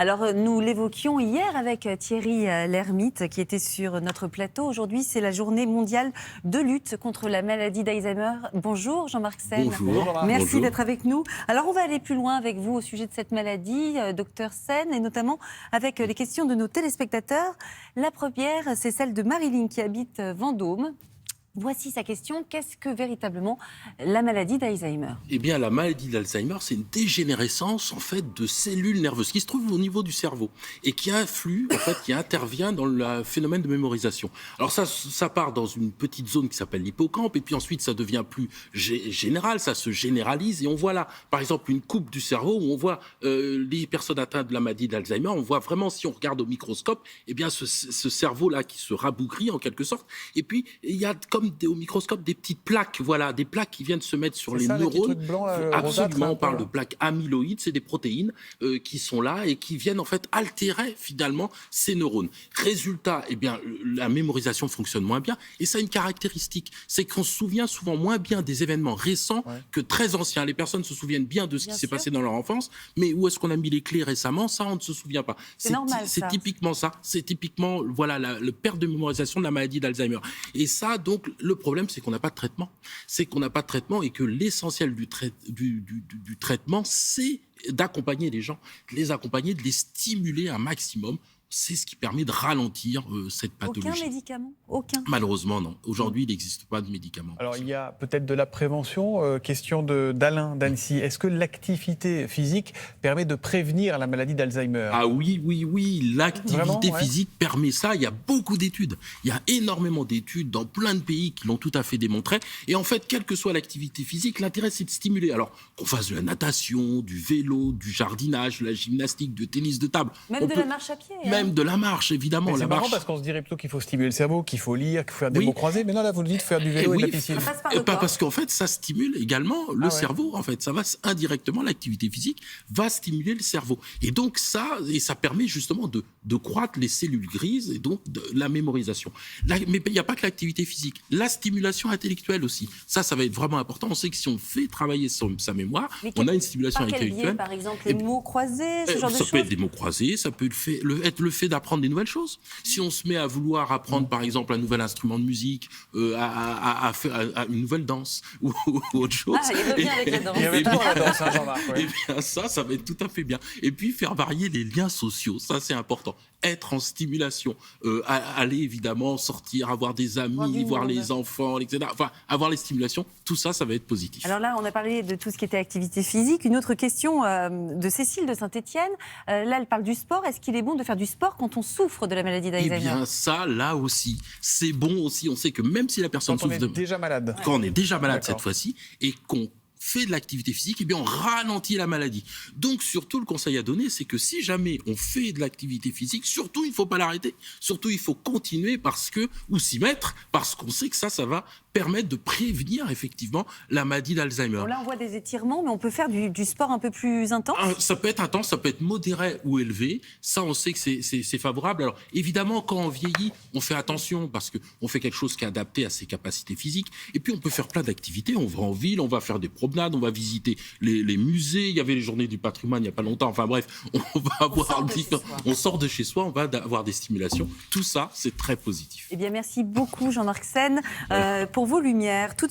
Alors, nous l'évoquions hier avec Thierry Lhermitte, qui était sur notre plateau. Aujourd'hui, c'est la journée mondiale de lutte contre la maladie d'Alzheimer. Bonjour Jean-Marc Sen. Bonjour. Merci d'être avec nous. Alors, on va aller plus loin avec vous au sujet de cette maladie, docteur Sen, et notamment avec les questions de nos téléspectateurs. La première, c'est celle de Marilyn, qui habite Vendôme. Voici sa question. Qu'est-ce que véritablement la maladie d'Alzheimer ? Eh bien, la maladie d'Alzheimer, c'est une dégénérescence en fait de cellules nerveuses qui se trouvent au niveau du cerveau et qui influe, en fait, qui intervient dans le phénomène de mémorisation. Alors ça part dans une petite zone qui s'appelle l'hippocampe et puis ensuite ça devient plus général, ça se généralise et on voit là, par exemple, une coupe du cerveau où on voit les personnes atteintes de la maladie d'Alzheimer. On voit vraiment, si on regarde au microscope, eh bien ce cerveau-là qui se rabougrit en quelque sorte. Et puis il y a comme au microscope des petites plaques, voilà, des plaques qui viennent se mettre sur les neurones. Absolument, on parle de plaques amyloïdes, c'est des protéines qui sont là et qui viennent en fait altérer finalement ces neurones. Résultat, eh bien, la mémorisation fonctionne moins bien et ça a une caractéristique, c'est qu'on se souvient souvent moins bien des événements récents que très anciens. Les personnes se souviennent bien de ce qui s'est passé dans leur enfance, mais où est-ce qu'on a mis les clés récemment, ça on ne se souvient pas. C'est normal, c'est typiquement ça, c'est typiquement voilà le perte de mémorisation de la maladie d'Alzheimer. Et ça donc le problème, c'est qu'on n'a pas de traitement. C'est qu'on n'a pas de traitement et que l'essentiel du traitement, c'est d'accompagner les gens, de les accompagner, de les stimuler un maximum. C'est ce qui permet de ralentir cette pathologie. Aucun médicament ? Aucun ? Malheureusement, non. Aujourd'hui, il n'existe pas de médicaments. Alors, il y a peut-être de la prévention. Question d'Alain d'Annecy. Est-ce que l'activité physique permet de prévenir la maladie d'Alzheimer ? Ah oui. L'activité physique permet ça. Il y a beaucoup d'études. Il y a énormément d'études dans plein de pays qui l'ont tout à fait démontré. Et en fait, quelle que soit l'activité physique, l'intérêt, c'est de stimuler. Alors, qu'on fasse de la natation, du vélo, du jardinage, de la gymnastique, du tennis de table. Même de la marche à pied. Même de la marche, évidemment. C'est marrant parce qu'on se dirait plutôt qu'il faut stimuler le cerveau, qu'il faut lire, qu'il faut faire des mots croisés. Mais non, là, vous nous dites faire du vélo et de la piscine. Parce qu'en fait, ça stimule également le cerveau. En fait, ça va indirectement, l'activité physique va stimuler le cerveau. Et donc ça permet justement de croître les cellules grises et donc de la mémorisation. Mais il n'y a pas que l'activité physique. La stimulation intellectuelle aussi. Ça va être vraiment important. On sait que si on fait travailler sa mémoire, on a une stimulation intellectuelle. Par exemple, les mots croisés, ce genre de choses. Ça peut être des mots croisés, ça peut être le fait d'apprendre des nouvelles choses. Si on se met à vouloir apprendre, par exemple, un nouvel instrument de musique, à une nouvelle danse ou autre chose. Ah, il revient avec la danse. Il y avait toujours la danse, Jean-Marc. Et bien ça va être tout à fait bien. Et puis faire varier les liens sociaux, ça c'est important. Être en stimulation, aller évidemment sortir, avoir des amis, voir les enfants, etc. Enfin, avoir les stimulations, tout ça va être positif. Alors là, on a parlé de tout ce qui était activité physique. Une autre question de Cécile de Saint-Étienne. Là, elle parle du sport. Est-ce qu'il est bon de faire du sport quand on souffre de la maladie d'Alzheimer ? Eh bien, ça, là aussi, c'est bon aussi. On sait que même si la personne Quand on souffre est déjà malade. Quand on est déjà malade cette fois-ci et qu'on fait de l'activité physique, eh bien on ralentit la maladie. Donc surtout le conseil à donner, c'est que si jamais on fait de l'activité physique, surtout il ne faut pas l'arrêter. Surtout il faut continuer ou s'y mettre parce qu'on sait que ça va permettre de prévenir effectivement la maladie d'Alzheimer. Bon, là on voit des étirements, mais on peut faire du sport un peu plus intense ? Ça peut être intense, ça peut être modéré ou élevé. Ça on sait que c'est favorable. Alors évidemment quand on vieillit, on fait attention parce qu'on fait quelque chose qui est adapté à ses capacités physiques. Et puis on peut faire plein d'activités. On va en ville, on va faire des promenades, on va visiter les musées. Il y avait les journées du patrimoine il n'y a pas longtemps. Enfin bref, on sort de chez soi, on va avoir des stimulations. Tout ça, c'est très positif. Eh bien, merci beaucoup Jean-Marc Sen pour vos lumières.